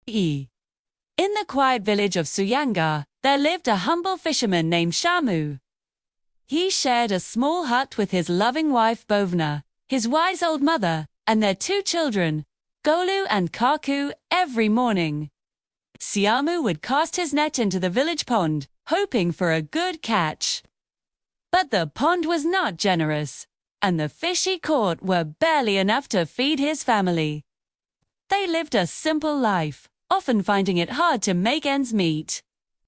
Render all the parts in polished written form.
In the quiet village of Sujangarh, there lived a humble fisherman named Shyamu. He shared a small hut with his loving wife Bhavna, his wise old mother, and their two children, Golu and Kaku, every morning. Shyamu would cast his net into the village pond, hoping for a good catch. But the pond was not generous, and the fish he caught were barely enough to feed his family. They lived a simple life, often finding it hard to make ends meet.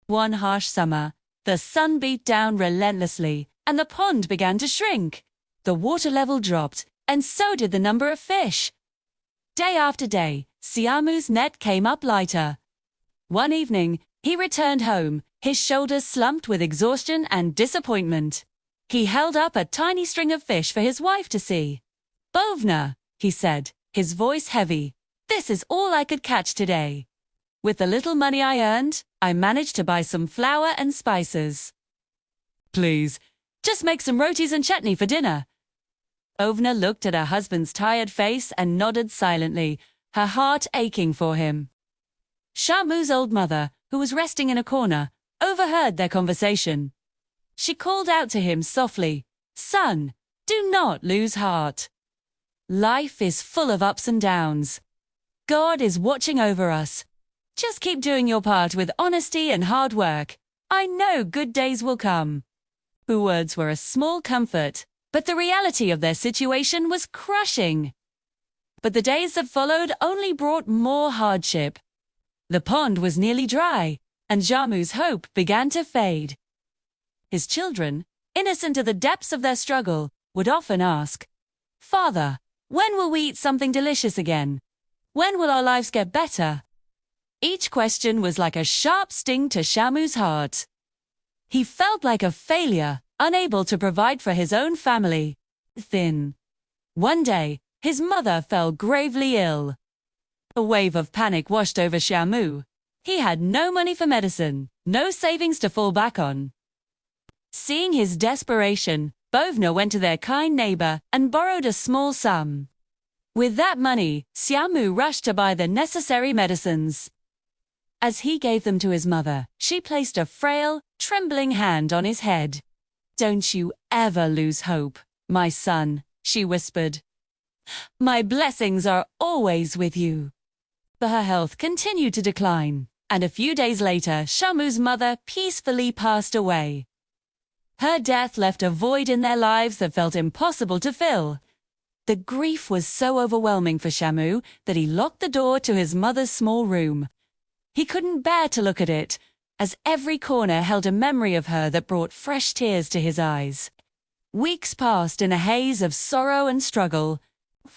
One harsh summer, the sun beat down relentlessly, and the pond began to shrink. The water level dropped, and so did the number of fish. Day after day, Shyamu's net came up lighter. One evening, he returned home, his shoulders slumped with exhaustion and disappointment. He held up a tiny string of fish for his wife to see. "Bhavna," he said, his voice heavy, "this is all I could catch today. With the little money I earned, I managed to buy some flour and spices. Please, just make some rotis and chutney for dinner." Bhavna looked at her husband's tired face and nodded silently, her heart aching for him. Shyamu's old mother, who was resting in a corner, overheard their conversation. She called out to him softly, "Son, do not lose heart. Life is full of ups and downs. God is watching over us. Just keep doing your part with honesty and hard work. I know good days will come." The words were a small comfort, but the reality of their situation was crushing. But the days that followed only brought more hardship. The pond was nearly dry, and Shyamu's hope began to fade. His children, innocent to the depths of their struggle, would often ask, "Father, when will we eat something delicious again? When will our lives get better?" Each question was like a sharp sting to Shyamu's heart. He felt like a failure, unable to provide for his own family. One day, his mother fell gravely ill. A wave of panic washed over Shyamu. He had no money for medicine, no savings to fall back on. Seeing his desperation, Bhavna went to their kind neighbor and borrowed a small sum. With that money, Shyamu rushed to buy the necessary medicines. As he gave them to his mother, she placed a frail, trembling hand on his head. "Don't you ever lose hope, my son," she whispered. "My blessings are always with you." But her health continued to decline, and a few days later, Shyamu's mother peacefully passed away. Her death left a void in their lives that felt impossible to fill. The grief was so overwhelming for Shyamu that he locked the door to his mother's small room. He couldn't bear to look at it, as every corner held a memory of her that brought fresh tears to his eyes. Weeks passed in a haze of sorrow and struggle.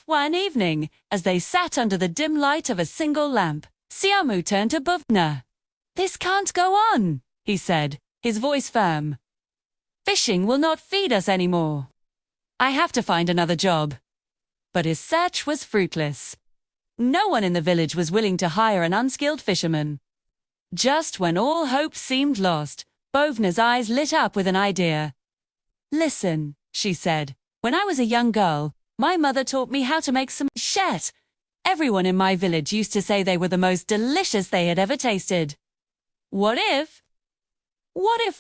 One evening, as they sat under the dim light of a single lamp, Shyamu turned to Bhavna. "This can't go on," he said, his voice firm. "Fishing will not feed us anymore. I have to find another job." But his search was fruitless. No one in the village was willing to hire an unskilled fisherman. Just when all hope seemed lost, Bhavna's eyes lit up with an idea. "Listen," she said, "when I was a young girl, my mother taught me how to make some shet. Everyone in my village used to say they were the most delicious they had ever tasted. What if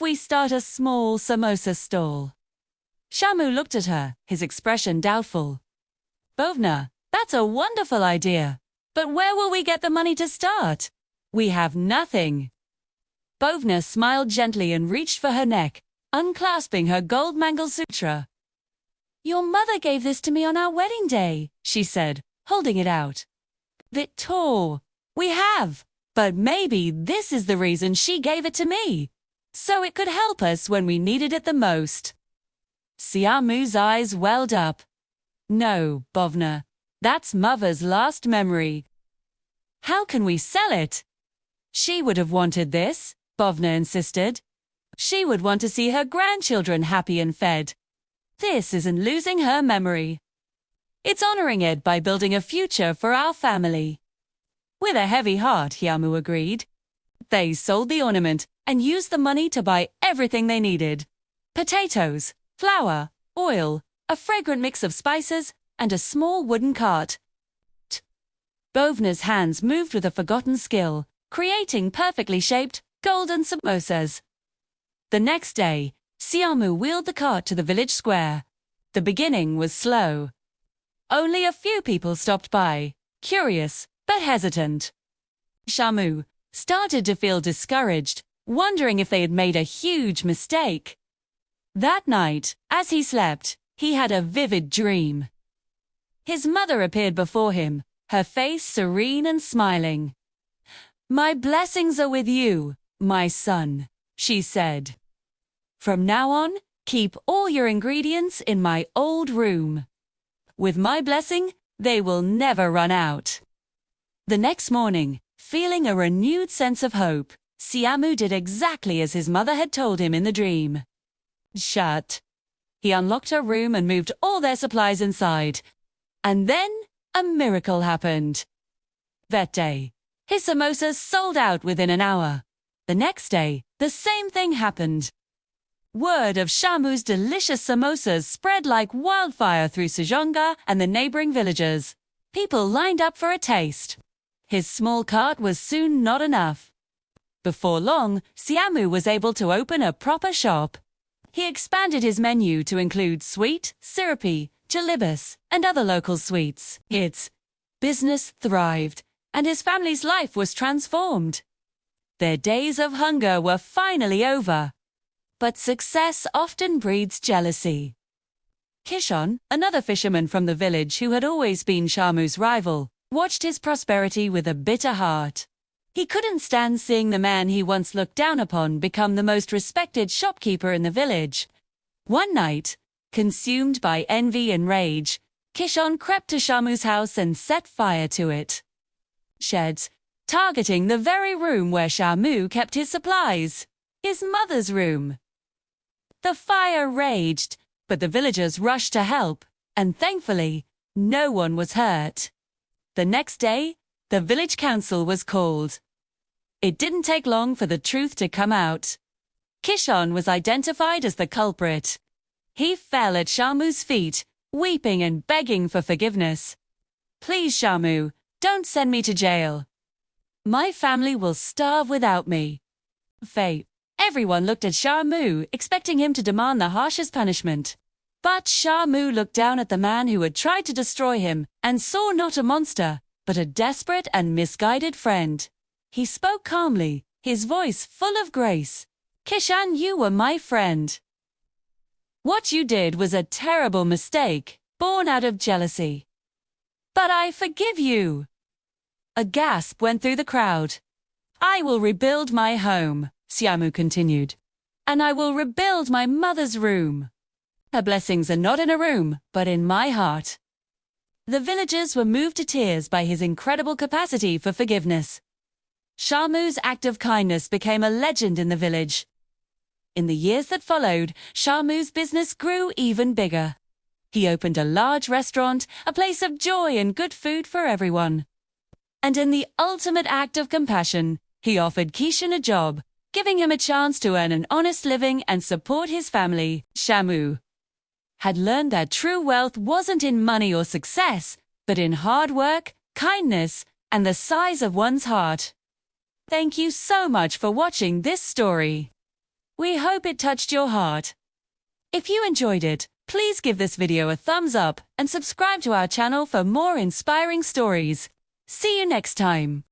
we start a small Samosa stall?" Shyamu looked at her, his expression doubtful. "Bhavna, that's a wonderful idea. But where will we get the money to start? We have nothing." Bhavna smiled gently and reached for her neck, unclasping her gold Mangalsutra. "Your mother gave this to me on our wedding day," she said, holding it out. "Victor, we have, but maybe this is the reason she gave it to me, so it could help us when we needed it the most." Shyamu's eyes welled up. "No, Bhavna, that's mother's last memory. How can we sell it?" "She would have wanted this," Bhavna insisted. "She would want to see her grandchildren happy and fed. This isn't losing her memory. It's honoring it by building a future for our family." With a heavy heart, Shyamu agreed. They sold the ornament and used the money to buy everything they needed: potatoes, flour, oil, a fragrant mix of spices, and a small wooden cart. Bhavna's hands moved with a forgotten skill, creating perfectly shaped, golden samosas. The next day, Shyamu wheeled the cart to the village square. The beginning was slow. Only a few people stopped by, curious but hesitant. Shyamu started to feel discouraged, wondering if they had made a huge mistake. That night, as he slept, he had a vivid dream. His mother appeared before him, her face serene and smiling. "My blessings are with you, my son," she said. "From now on, keep all your ingredients in my old room. With my blessing, they will never run out." The next morning, feeling a renewed sense of hope, Shyamu did exactly as his mother had told him in the dream. Shut. He unlocked her room and moved all their supplies inside. And then a miracle happened. That day, his samosas sold out within an hour. The next day, the same thing happened. Word of Shyamu's delicious samosas spread like wildfire through Sujangarh and the neighboring villages. People lined up for a taste. His small cart was soon not enough. Before long, Shyamu was able to open a proper shop. He expanded his menu to include sweet, syrupy, jalebis, and other local sweets. His business thrived, and his family's life was transformed. Their days of hunger were finally over. But success often breeds jealousy. Kishon, another fisherman from the village who had always been Shyamu's rival, watched his prosperity with a bitter heart. He couldn't stand seeing the man he once looked down upon become the most respected shopkeeper in the village. One night, consumed by envy and rage, Kishon crept to Shyamu's house and set fire to it. Sheds, targeting the very room where Shyamu kept his supplies, his mother's room. The fire raged, but the villagers rushed to help, and thankfully, no one was hurt. The next day, the village council was called. It didn't take long for the truth to come out. Kishon was identified as the culprit. He fell at Shyamu's feet, weeping and begging for forgiveness. "Please, Shyamu, don't send me to jail. My family will starve without me." Fate. Everyone looked at Shyamu, expecting him to demand the harshest punishment. But Shyamu looked down at the man who had tried to destroy him and saw not a monster, but a desperate and misguided friend. He spoke calmly, his voice full of grace. "Kishon, you were my friend. What you did was a terrible mistake, born out of jealousy. But I forgive you." A gasp went through the crowd. "I will rebuild my home," Shyamu continued, "and I will rebuild my mother's room. Her blessings are not in a room, but in my heart." The villagers were moved to tears by his incredible capacity for forgiveness. Shyamu's act of kindness became a legend in the village. In the years that followed, Shyamu's business grew even bigger. He opened a large restaurant, a place of joy and good food for everyone. And in the ultimate act of compassion, he offered Kishon a job, giving him a chance to earn an honest living and support his family. Shyamu had learned that true wealth wasn't in money or success, but in hard work, kindness, and the size of one's heart. Thank you so much for watching this story. We hope it touched your heart. If you enjoyed it, please give this video a thumbs up and subscribe to our channel for more inspiring stories. See you next time.